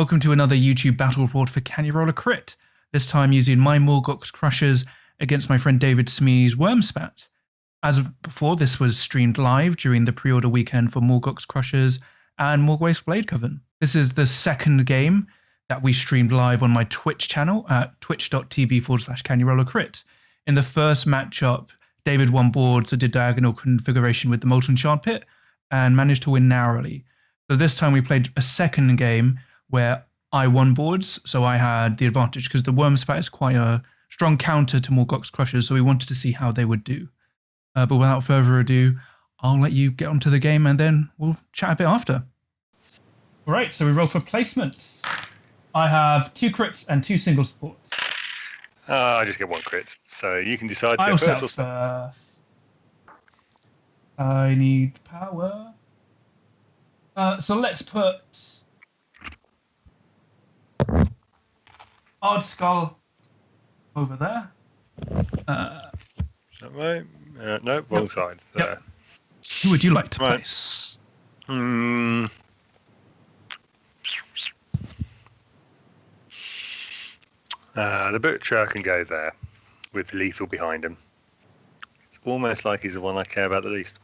Welcome to another YouTube battle report for Can You Roll a Crit? This time using my Morgok's Krushas against my friend David Smee's Wurmspat. As of before, this was streamed live during the pre-order weekend for Morgok's Krushas and Morgwave's Blade Coven. This is the second game that we streamed live on my Twitch channel at twitch.tv/CanYouRollACrit. In the first matchup, David won boards, did diagonal configuration with the Molten Shard Pit, and managed to win narrowly. So this time we played a second game where I won boards, so I had the advantage because the Wurmspat is quite a strong counter to Morgok's Krushas, so we wanted to see how they would do. But without further ado, I'll let you get onto the game and then we'll chat a bit after. All right, so we roll for placement. I have 2 crits and 2 single supports. I just get 1 crit, so you can decide to I'll go set first or first. I need power. So let's put Odd Skull over there. Is that right? No, wrong side. There. Yep. Who would you like to place? The Butcher can go there, with the lethal behind him. It's almost like he's the one I care about the least.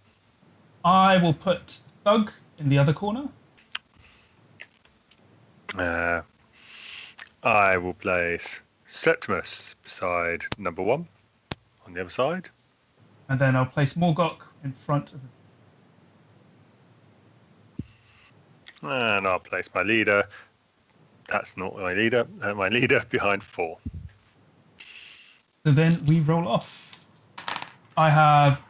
I will put Thug in the other corner. I will place Septimus beside number 1 on the other side. And then I'll place Morgok in front of him. And I'll place my leader. That's not my leader. My leader behind 4. So then we roll off. I have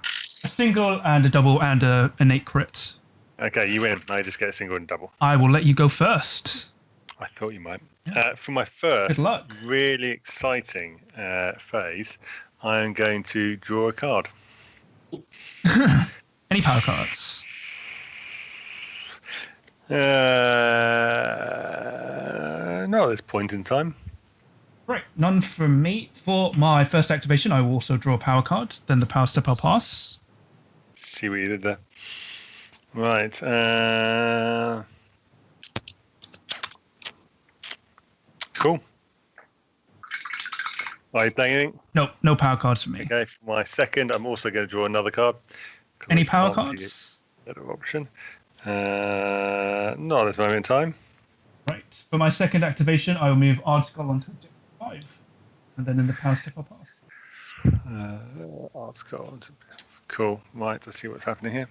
a single and a double and an innate crit. Okay, you win. I just get a single and double. I will let you go first. I thought you might. Yeah. For my first Good luck. really exciting phase, I am going to draw a card. Any power cards? Not at this point in time. Right, none from me. For my first activation, I will also draw a power card. Then the power step I'll pass. See what you did there. Right. Cool. Are you playing anything? Nope, no power cards for me. Okay, for my second, I'm also going to draw another card. Any power cards? Better option. Not at this moment in time. Right. For my second activation, I will move Odd Skull onto objective 5. And then in the power step I'll pass. Let's go on to... Cool. Right, let's see what's happening here.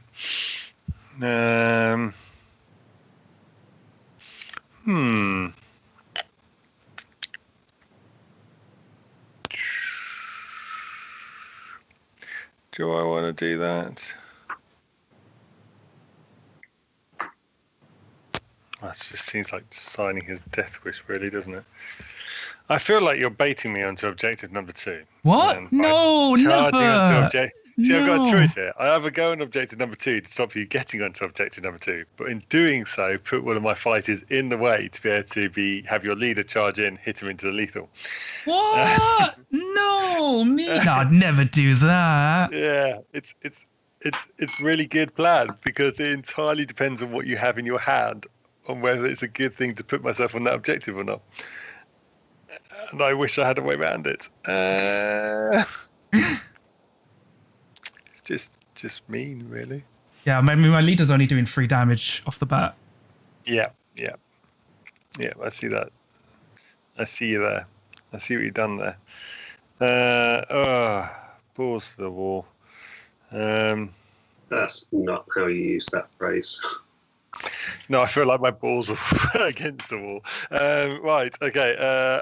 Do I want to do that? That just seems like signing his death wish, really, doesn't it? I feel like you're baiting me onto objective number 2. What? No, never. See, I've got a choice here. I either go on objective number 2 to stop you getting onto objective number 2, but in doing so, put one of my fighters in the way to be able to have your leader charge in, hit him into the lethal. What? No, me. No, I'd never do that. Yeah, it's really good plan because it entirely depends on what you have in your hand on whether it's a good thing to put myself on that objective or not. And I wish I had a way around it. It's just mean, really. Yeah, my leader's only doing 3 damage off the bat. Yeah, I see that. I see you there. I see what you've done there. Balls to the wall. That's not how you use that phrase. No, I feel like my balls are against the wall. Right, okay.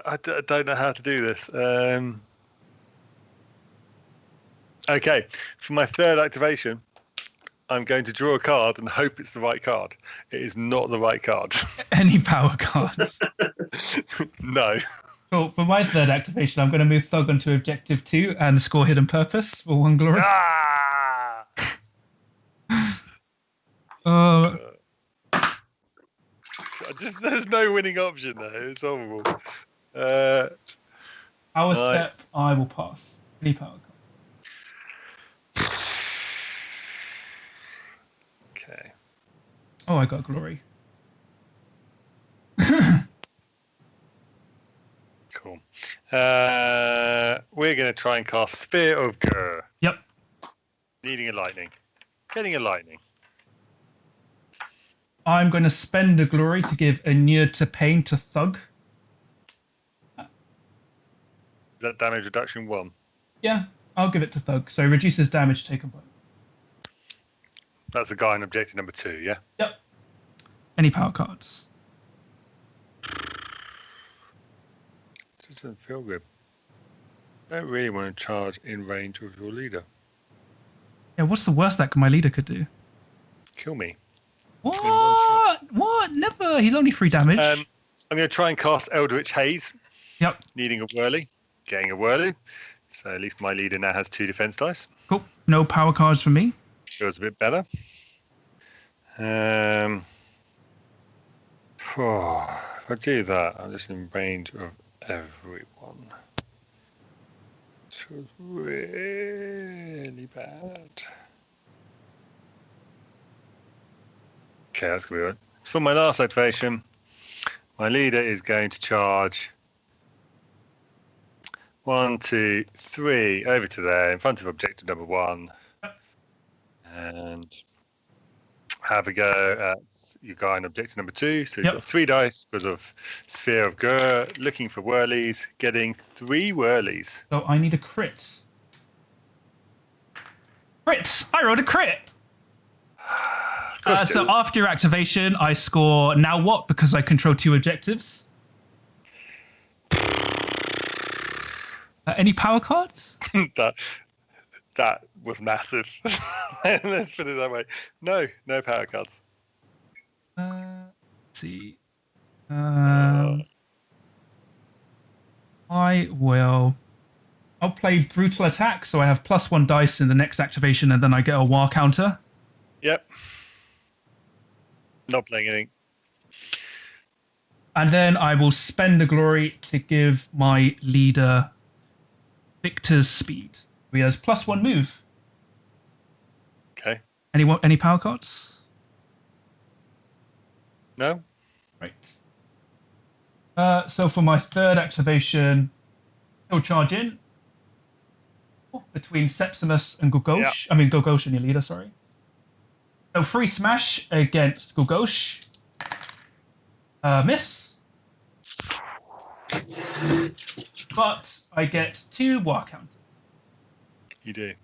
I don't know how to do this. Okay, for my third activation, I'm going to draw a card and hope it's the right card. It is not the right card. Any power cards? No. Cool. For my third activation, I'm going to move Thug onto objective 2 and score Hidden Purpose for 1 glory. There's no winning option there. It's horrible. Power step, I will pass. Any power card. Okay. Oh, I got glory. We're going to try and cast Sphere of Gur. Yep. Needing a lightning. Getting a lightning. I'm going to spend a glory to give Inured to Pain to Thug. Is that damage reduction 1? Yeah, I'll give it to Thug. So reduces damage taken by. That's a guy in objective number 2, yeah? Yep. Any power cards? Doesn't feel good. I don't really want to charge in range of your leader. Yeah, what's the worst that my leader could do? Kill me. What? What? Never. He's only 3 damage. I'm going to try and cast Eldritch Haze. Yep. Needing a whirly. Getting a whirly. So at least my leader now has 2 defense dice. Cool. No power cards for me. Feels a bit better. If I do that, I'm just in range of everyone. This feels really bad. Okay, that's going to be right. For my last activation, my leader is going to charge 1, 2, 3 over to there in front of objective number 1 and have a go at your guy in objective number 2. So you've got 3 dice because of Sphere of Gur, looking for whirlies, getting 3 whirlies. So I need a crit. Crit! I rolled a crit! So after your activation, I score now what? Because I control 2 objectives. Any power cards? that was massive. Let's put it that way. No power cards. Let's see. I'll play Brutal Attack, so I have +1 dice in the next activation, and then I get a war counter. Yep. Not playing anything. And then I will spend a glory to give my leader Victor's speed. He has +1 move. Okay. Any power cards? No. Right. So for my 3rd activation, he'll charge in between Septimus and Gulgosh. I mean Gulgosh and your leader, sorry. So free smash against Gulgosh. Miss. But I get 2 war counters. You do.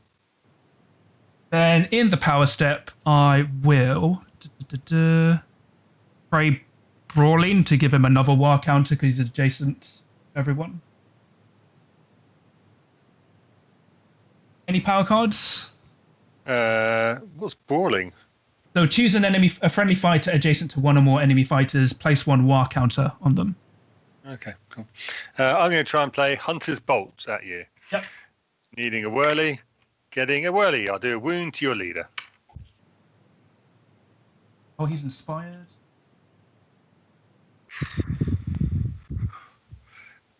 Then in the power step, I will pray Brawling to give him another war counter because he's adjacent to everyone. Any power cards? What's brawling? So choose a friendly fighter adjacent to 1 or more enemy fighters. Place 1 war counter on them. Okay, cool. I'm going to try and play Hunter's Bolt at you. Yep. Needing a whirly, getting a whirly. I'll do a wound to your leader. Oh, he's inspired.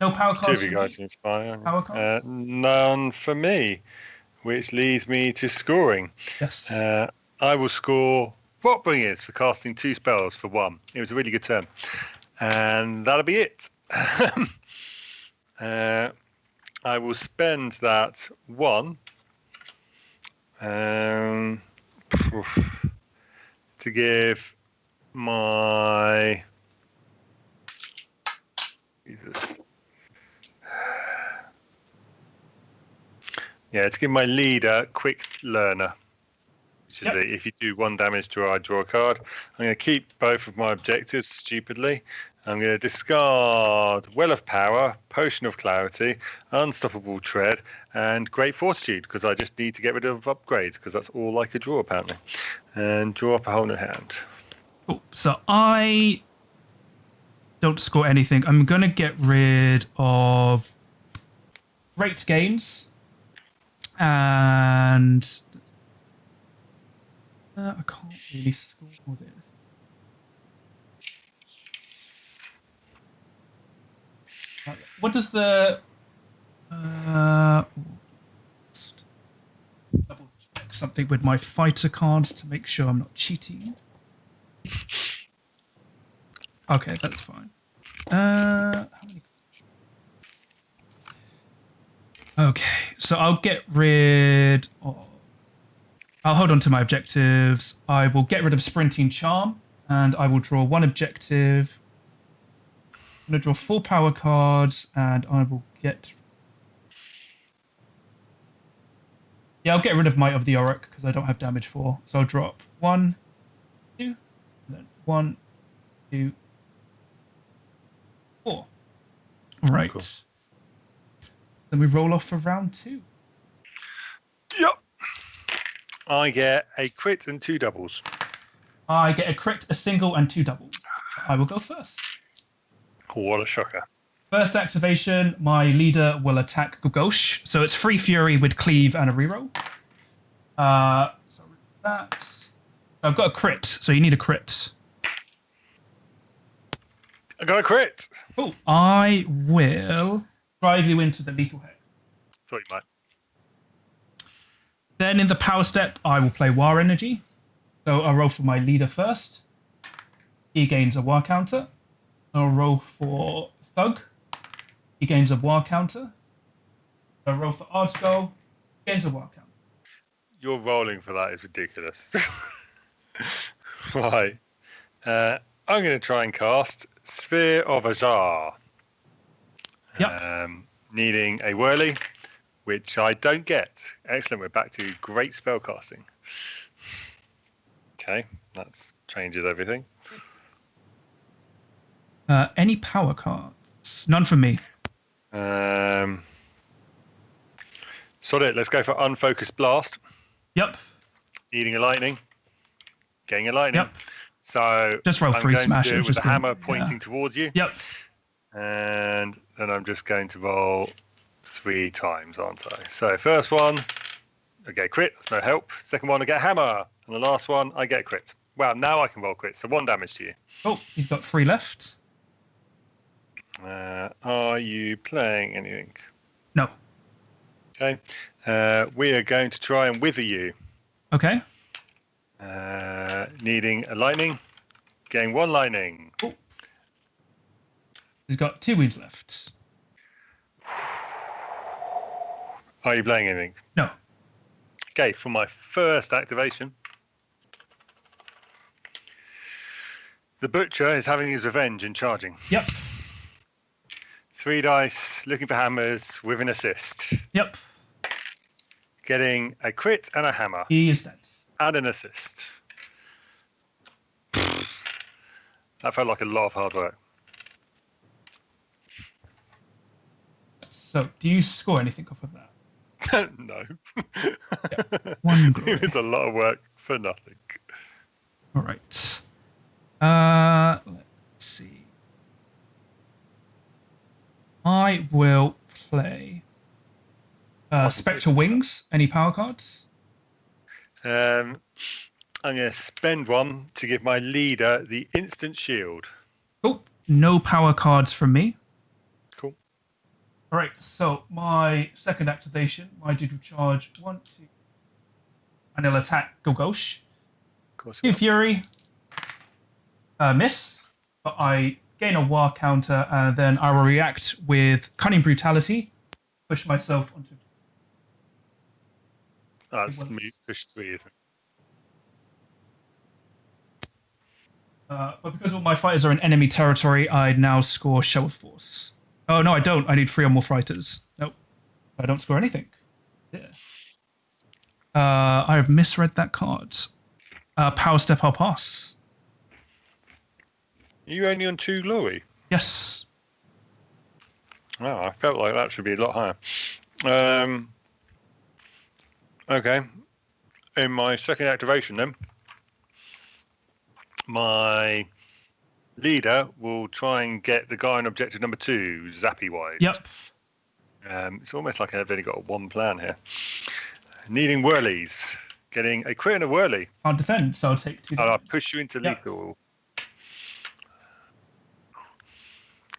No power cards. 2 of you guys inspire. Power cards? None for me, which leads me to scoring. Yes. I will score Rotbringers for casting 2 spells for 1. It was a really good turn. And that'll be it. I will spend that 1 to give my... Jesus. Yeah, to give my leader Quick Learner. Which is that if you do 1 damage to her, I draw a card. I'm going to keep both of my objectives stupidly. I'm going to discard Well of Power, Potion of Clarity, Unstoppable Tread, and Great Fortitude because I just need to get rid of upgrades because that's all I could draw apparently. And draw up a whole new hand. Cool. So I don't score anything. I'm going to get rid of Great Gains and... I can't really score this. What does the... just double check something with my fighter cards to make sure I'm not cheating. Okay, that's fine. How many... Okay, so I'll get rid of... I'll hold on to my objectives. I will get rid of Sprinting Charm, and I will draw one objective. I'm going to draw 4 power cards, and I will get... Yeah, I'll get rid of Might of the Orruk, because I don't have damage 4. So I'll drop 1, 2, and then 1, 2, 4. All right. Cool. Then we roll off for round 2. Yep. I get a crit and 2 doubles. I get a crit, a single, and 2 doubles. I will go first. What a shocker. First activation, my leader will attack Gogosh. So it's Free Fury with Cleave and a reroll. So that. I've got a crit, so you need a crit. I got a crit. Oh, I will drive you into the lethal hex. Thought you might. Then in the power step, I will play War Energy. So I'll roll for my leader first. He gains a War counter. I'll roll for Thug. He gains a War counter. I'll roll for Ardskull. He gains a War counter. Your rolling for that is ridiculous. Right. I'm going to try and cast Sphere of Ajar. Yep. Needing a whirly, which I don't get. Excellent. We're back to great spellcasting. Okay, that changes everything. Any power cards? None for me. Sod it. Let's go for Unfocused Blast. Yep. Needing a lightning. Getting a lightning. Yep. So just roll 3 smash. To do it with the hammer pointing towards you. Yep. And then I'm just going to roll 3 times, aren't I? So first one, I get a crit. That's no help. Second one, I get a hammer. And the last one, I get a crit. Wow, now I can roll crits. So 1 damage to you. Oh, he's got 3 left. Are you playing anything? No. Okay. We are going to try and wither you. Okay. Needing a lightning. Getting 1 lightning. Oh. He's got 2 wounds left. Are you playing anything? No. Okay, for my first activation, the Butcher is having his revenge and charging. Yep. 3 dice, looking for hammers with an assist. Yep. Getting a crit and a hammer. He is dead. And an assist. That felt like a lot of hard work. So, do you score anything off of that? No. Yeah. 1 glory. It was a lot of work for nothing. All right. Let's see. I will play Spectral Wings. Any power cards? I'm going to spend 1 to give my leader the instant shield. Oh, no power cards from me. Cool. All right, so my second activation, my dude will charge 1, 2, and he'll attack Gogosh. Of course. 2 Fury. Miss, but I gain a War counter, and then I will react with Cunning Brutality, push myself onto... That's push 3, isn't it? But because all my fighters are in enemy territory, I now score Show of Force. Oh, no, I don't. I need 3 or more fighters. Nope. I don't score anything. Yeah. I have misread that card. Power Step, I'll pass. Are you only on 2 glory? Yes. Oh, I felt like that should be a lot higher. Okay. In my second activation then, my leader will try and get the guy on objective number 2, zappy-wise. Yep. It's almost like I've only got 1 plan here. Needing whirlies. Getting a crit and a whirly. I'll defend, so I'll take 2. I'll push you into lethal.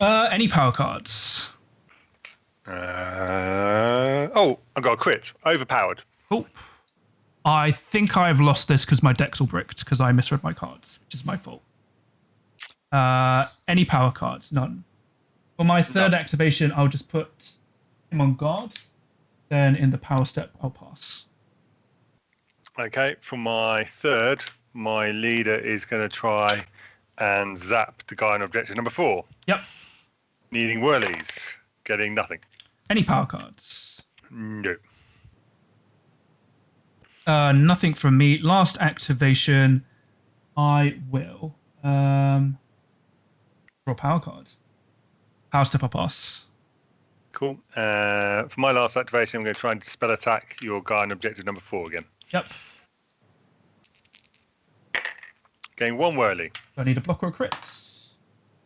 Any power cards? I got a crit. Overpowered. Oh. I think I've lost this because my deck's all bricked because I misread my cards, which is my fault. Any power cards? None. For my third activation, I'll just put him on guard. Then in the power step, I'll pass. Okay, for my third, my leader is going to try and zap the guy on objective number 4. Yep. Needing whirlies, getting nothing. Any power cards? No. Nothing from me. Last activation, I will draw a power card. Power step, I'll pass. Cool. For my last activation, I'm going to try and dispel attack your guy on objective number 4 again. Yep. Getting 1 whirly. Do I need a block or a crit?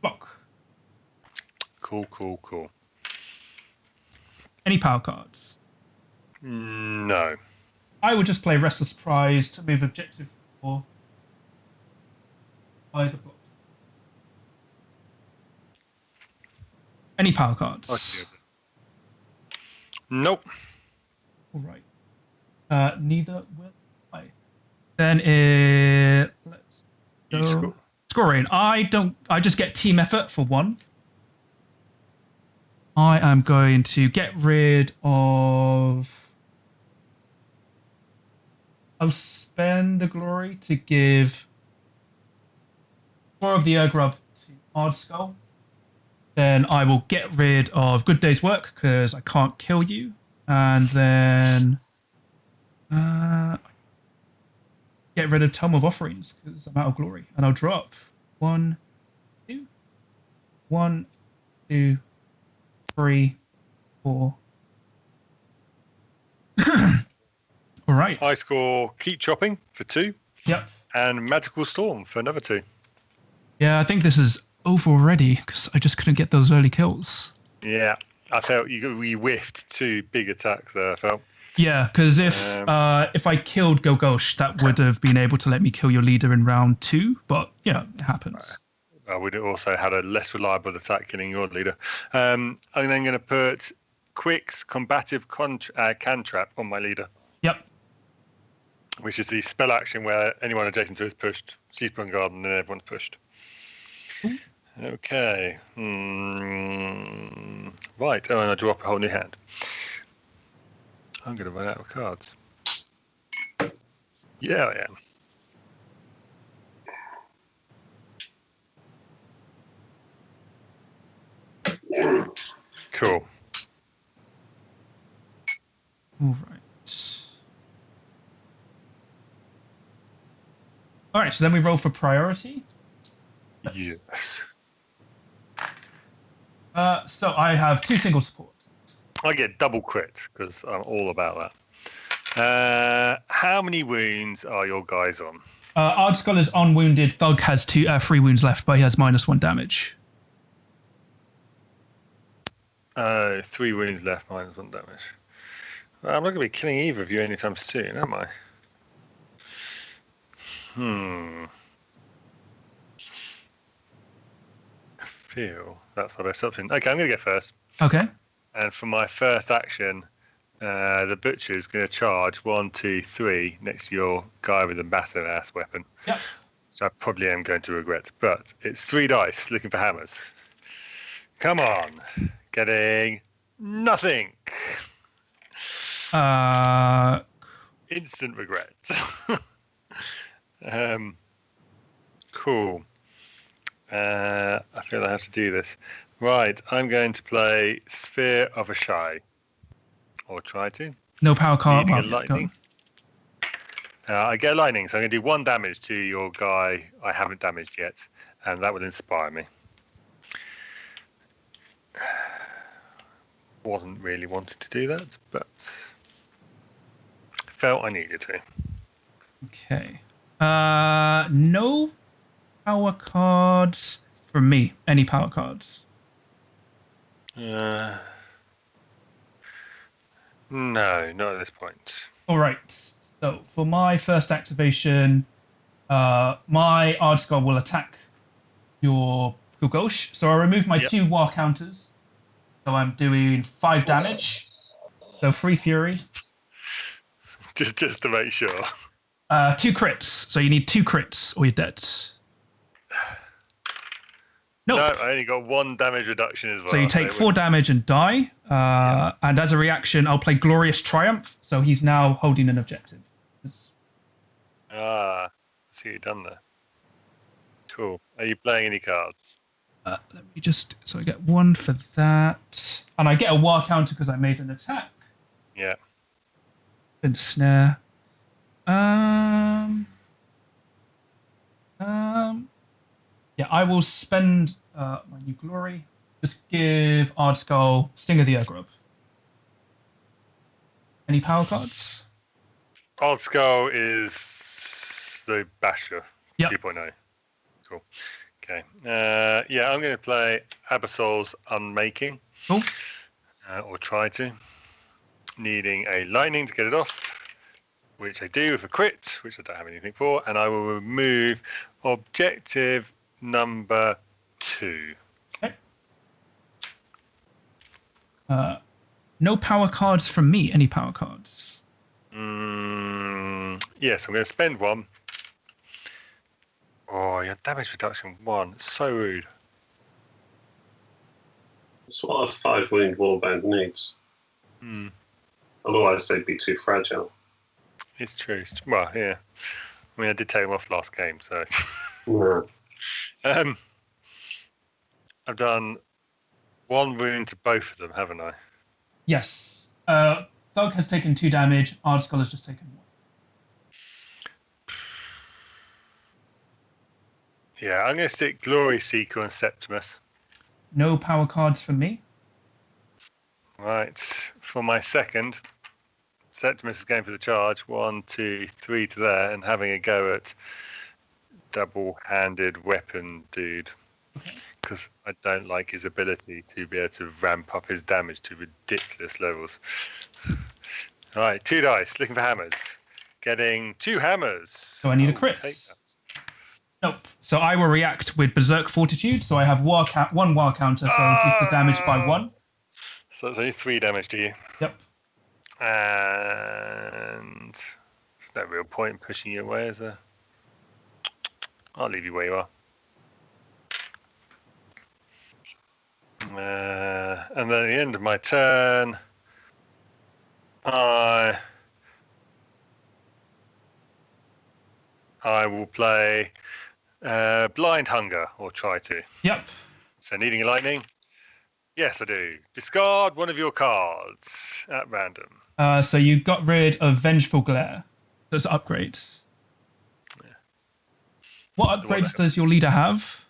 Block. Cool. Any power cards? No. I would just play Restless Prize to move objective 4 by the block. Any power cards? Okay. Nope. All right. Neither will I. Then let's go. Scoring. I just get team effort for 1. I am going to get rid of. I'll spend the glory to give 4 of the Urgrub to Ardskull. Then I will get rid of Good Day's Work because I can't kill you. And then get rid of Tome of Offerings because I'm out of glory. And I'll drop 1, 2, 1, 2, 3, 4. All right. I score Keep Chopping for 2. Yep. And Magical Storm for another 2. Yeah, I think this is over already because I just couldn't get those early kills. Yeah, I felt we whiffed 2 big attacks there, I felt. Yeah, because if I killed Gogosh, that would have been able to let me kill your leader in round 2. But, yeah, it happens. I would have also had a less reliable attack killing your leader. I'm then going to put Quick's Combative Cantrap on my leader. Yep. Which is the spell action where anyone adjacent to it is pushed. Siege on guard, and then everyone's pushed. Ooh. Okay. Right. Oh, and I draw up a whole new hand. I'm going to run out of cards. Yeah, I am. Cool. All right. All right, so then we roll for priority. Yes. So I have 2 single supports. I get double crit because I'm all about that. How many wounds are your guys on? Ardskull is unwounded. Thug has 3 wounds left, but he has -1 damage. 3 wounds left, -1 damage. Well, I'm not going to be killing either of you anytime soon, am I? I feel that's what I stopped in. Okay, I'm going to go first. Okay. And for my first action, the butcher is going to charge 1, 2, 3 next to your guy with a massive ass weapon. Yep. So I probably am going to regret, but it's 3 dice looking for hammers. Come on, getting nothing. Instant regret. Cool. I feel I have to do this. Right, I'm going to play Sphere of Ashai. Or try to. No power card. Needing a lightning. I get a lightning, so I'm going to do 1 damage to your guy I haven't damaged yet, and that will inspire me. Wasn't really wanting to do that, but felt I needed to. Okay. No power cards for me. Any power cards? No, not at this point. All right. So for my first activation, my Ardskull will attack your Ghosh. So I remove my 2 war counters. So I'm doing 5 damage. So 3 fury. Just to make sure. 2 crits. So you need 2 crits or you're dead. Nope. No, I only got 1 damage reduction as well. So you take 4 damage and die. And as a reaction, I'll play Glorious Triumph. So he's now holding an objective. I see what you've done there. Cool. Are you playing any cards? Let me just... So I get 1 for that. And I get a war counter because I made an attack. Yeah. And snare. Yeah, I will spend my new glory. Just give Ardskull Sting of the Grub. Any power cards? Old Skull is the Basher. Yep. 2.0. Cool. Okay. Yeah, I'm going to play Abyssale's Unmaking. Cool. Or try to. Needing a lightning to get it off, which I do with a crit, which I don't have anything for, and I will remove objective number 2. Okay. No power cards from me. Any power cards? Yes, I'm going to spend 1. Oh, your damage reduction 1. It's so rude. That's what a 5-winged warband needs. Otherwise, they'd be too fragile. It's true. Well, yeah. I mean, I did take them off last game, so. No. I've done 1 wound to both of them, haven't I? Yes. Thug has taken 2 damage. Ardskull has just taken 1. Yeah, I'm going to stick Glory Seeker and Septimus. No power cards from me. Right. For my second, Septimus is going for the charge. 1, 2, 3 to there, and having a go at double-handed weapon dude. Because I don't like his ability to be able to ramp up his damage to ridiculous levels. All right, 2 dice, looking for hammers. Getting 2 hammers. So I need a crit. Nope. So I will react with Berserk Fortitude. So I have 1 war counter, so reduce the damage by 1. So it's only 3 damage to you. Yep. And there's no real point in pushing you away, is there? I'll leave you where you are. And then at the end of my turn, I will play Blind Hunger, or try to. Yep. So needing a lightning? Yes, I do. Discard 1 of your cards at random. So you got rid of Vengeful Glare. That's upgrades. Yeah. What upgrades does your leader have?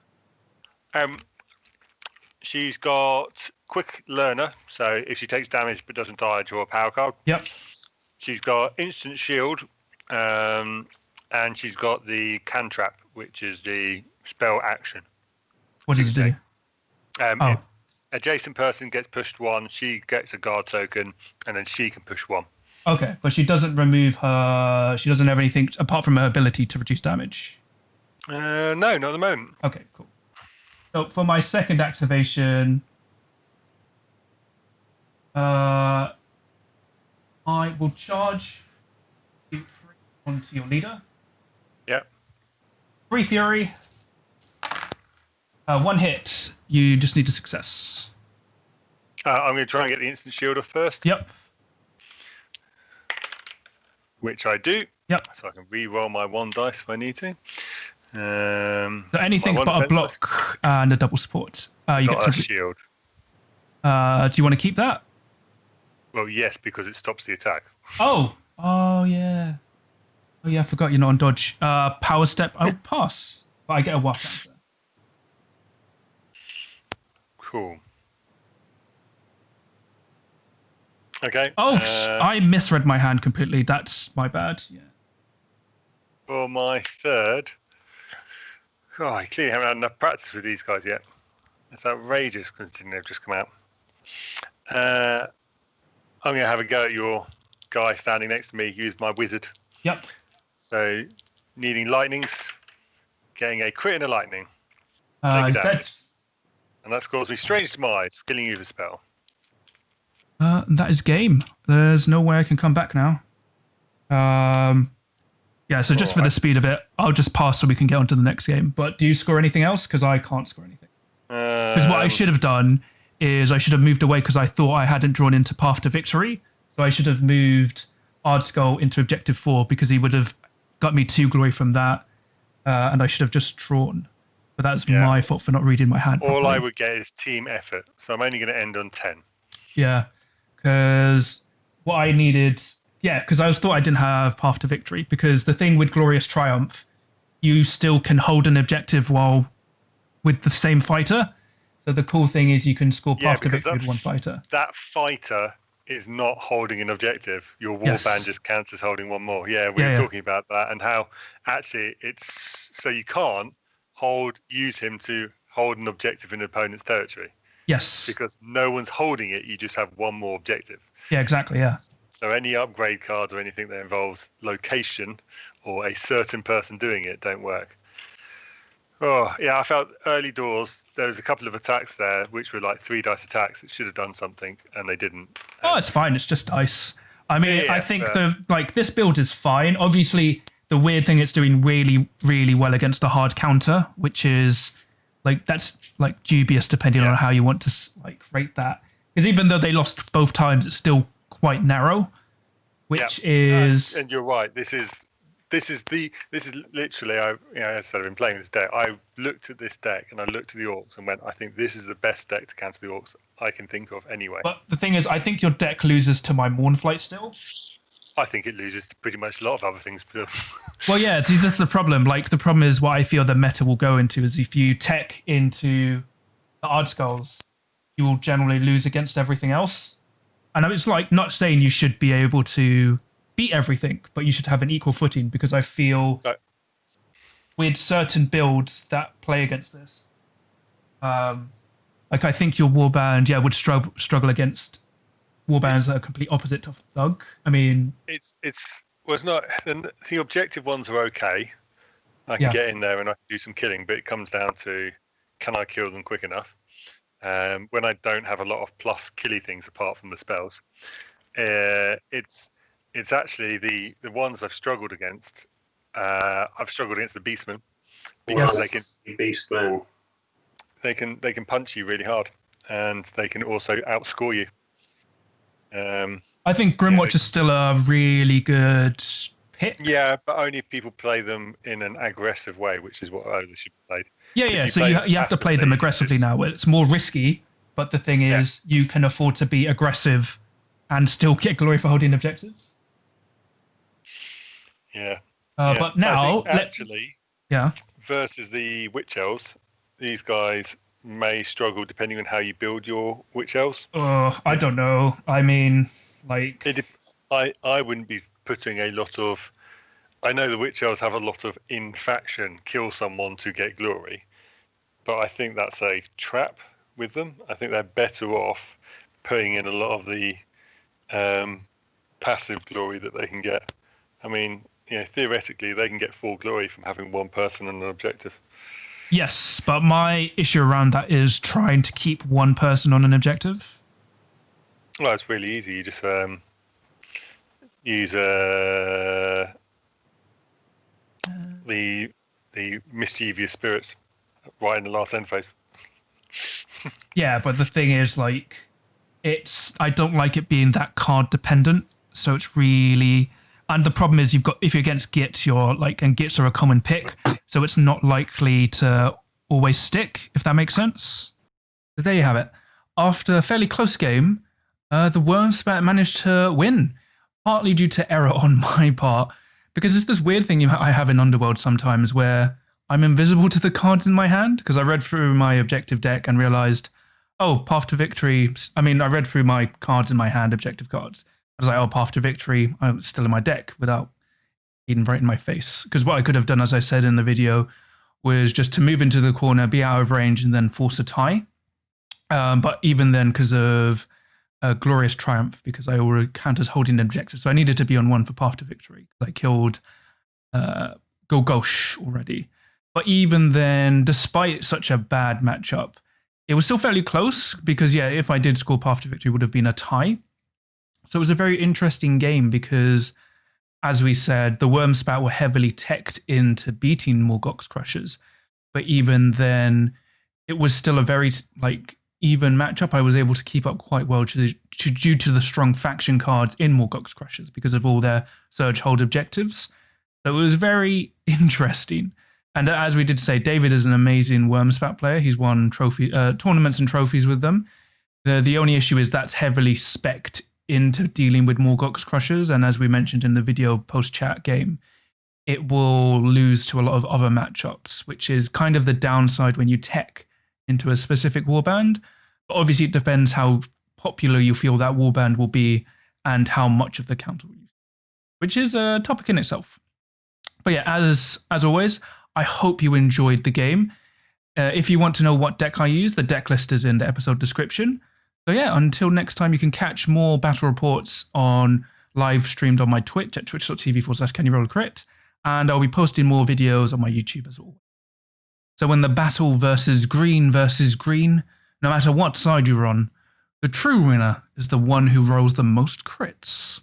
She's got Quick Learner, so if she takes damage but doesn't die, draw a power card. Yep. She's got Instant Shield, and she's got the Cantrap, which is the spell action. What does it do? Adjacent person gets pushed 1, she gets a guard token, and then she can push 1. Okay, but she doesn't remove her... She doesn't have anything apart from her ability to reduce damage? No, not at the moment. Okay, cool. So for my second activation, I will charge 3 onto your leader. Yep. 3 Fury. 1 hit. You just need a success. I'm going to try and get the Instant Shield off first. Yep. Which I do. Yep. So I can re-roll my 1 dice if I need to. So anything but a block and a double support. You Not get a shield. Do you want to keep that? Well, yes, because it stops the attack. Oh yeah. Oh yeah, I forgot you're not on dodge. Power step, I'll pass. But I get a walk counter. Cool. Okay. Oh, I misread my hand completely. That's my bad. Yeah. For my third, I clearly haven't had enough practice with these guys yet. It's outrageous considering they've just come out. I'm going to have a go at your guy standing next to me. Use my wizard. Yep. So, needing lightnings, getting a crit and a lightning. He's dead. And that's caused me strange demise, killing you with a spell. That is game. There's no way I can come back now. Yeah, so just for the speed of it, I'll just pass so we can get on to the next game. But do you score anything else? Because I can't score anything. Because what I should have done is I should have moved away because I thought I hadn't drawn into Path to Victory. So I should have moved Ardskull into Objective 4 because he would have got me 2 glory from that. And I should have just drawn. But that's my fault for not reading my hand properly. All I would get is team effort. So I'm only going to end on 10. Yeah, because what I needed... Yeah, because I thought I didn't have Path to Victory. Because the thing with Glorious Triumph, you still can hold an objective while with the same fighter. So the cool thing is you can score Path to Victory with one fighter. That fighter is not holding an objective. Your warband just counts as holding one more. Yeah, we were talking about that and how actually it's so you can't use him to hold an objective in the opponent's territory. Yes. Because no one's holding it, you just have one more objective. Yeah, exactly, yeah. So any upgrade cards or anything that involves location or a certain person doing it don't work. Oh, yeah, I felt early doors, there was a couple of attacks there, which were like 3 dice attacks. It should have done something, and they didn't. Oh, it's fine. It's just dice. I mean, I think this build is fine. Obviously, the weird thing it's doing really, really well against the hard counter, which is that's dubious depending on how you want to rate that. Because even though they lost both times, it's still quite narrow, which is. And you're right. This is literally, as I've been playing this deck, I looked at this deck and I looked at the Orcs and went, I think this is the best deck to counter the Orcs I can think of anyway. But the thing is, I think your deck loses to my Mournflight still. I think it loses to pretty much a lot of other things. Well, yeah, see, that's the problem. The problem is what I feel the meta will go into is if you tech into the Ardskulls, you will generally lose against everything else. And it's not saying you should be able to beat everything, but you should have an equal footing because I feel with certain builds that play against this, I think your warband would struggle against warbands that are complete opposite to Thug. I mean, it's not the objective ones are okay. I can get in there and I can do some killing, but it comes down to can I kill them quick enough? When I don't have a lot of plus killy things apart from the spells, it's actually the ones I've struggled against. I've struggled against the Beastmen because they can punch you really hard, and they can also outscore you. I think Grimwatch is still a really good pick. Yeah, but only if people play them in an aggressive way, which is what they should be played. Yeah. So you have to play them aggressively now. It's more risky, but the thing is, you can afford to be aggressive and still get glory for holding objectives. Yeah. But now, versus the Witch Elves, these guys may struggle depending on how you build your Witch Elves. I don't know. I mean, I wouldn't be putting a lot of. I know the Witch Elves have a lot of in faction kill someone to get glory, but I think that's a trap with them. I think they're better off putting in a lot of the passive glory that they can get. I mean, theoretically, they can get full glory from having one person on an objective. Yes, but my issue around that is trying to keep one person on an objective. Well, it's really easy. You just use the mischievous spirits right in the last end phase. Yeah, but the thing is, I don't like it being that card dependent. So it's really. And the problem is if you're against Gits, and Gits are a common pick, so it's not likely to always stick, if that makes sense. So there you have it. After a fairly close game, the Wurmspat managed to win, partly due to error on my part, because it's this weird thing I have in Underworld sometimes where I'm invisible to the cards in my hand, because I read through my objective deck and realized, Path to Victory. I read through my cards in my hand, objective cards. I was like, Path to Victory, I'm still in my deck without even right in my face. Because what I could have done, as I said in the video, was just to move into the corner, be out of range, and then force a tie. But even then, because of Glorious Triumph, because I already count as holding an objective, so I needed to be on one for Path to Victory. I killed Golgosh already. But even then, despite such a bad matchup, it was still fairly close, because, if I did score Path to Victory, it would have been a tie. So it was a very interesting game because, as we said, the Wurmspat were heavily teched into beating Morgok's Crushers. But even then, it was still a very even matchup. I was able to keep up quite well due to the strong faction cards in Morgok's Crushers because of all their Surge Hold objectives. So it was very interesting. And as we did say, David is an amazing Wurmspat player. He's won tournaments and trophies with them. The only issue is that's heavily spec'd into dealing with Morgok's Crushers. And as we mentioned in the video post-chat game, it will lose to a lot of other matchups, which is kind of the downside when you tech into a specific warband. But obviously, it depends how popular you feel that warband will be and how much of the counter will use, which is a topic in itself. But yeah, as always, I hope you enjoyed the game. If you want to know what deck I use, the deck list is in the episode description. So yeah, until next time, you can catch more battle reports on live streamed on my Twitch at twitch.tv/CanYouRollACrit. And I'll be posting more videos on my YouTube as well. So when the battle versus green, no matter what side you're on, the true winner is the one who rolls the most crits.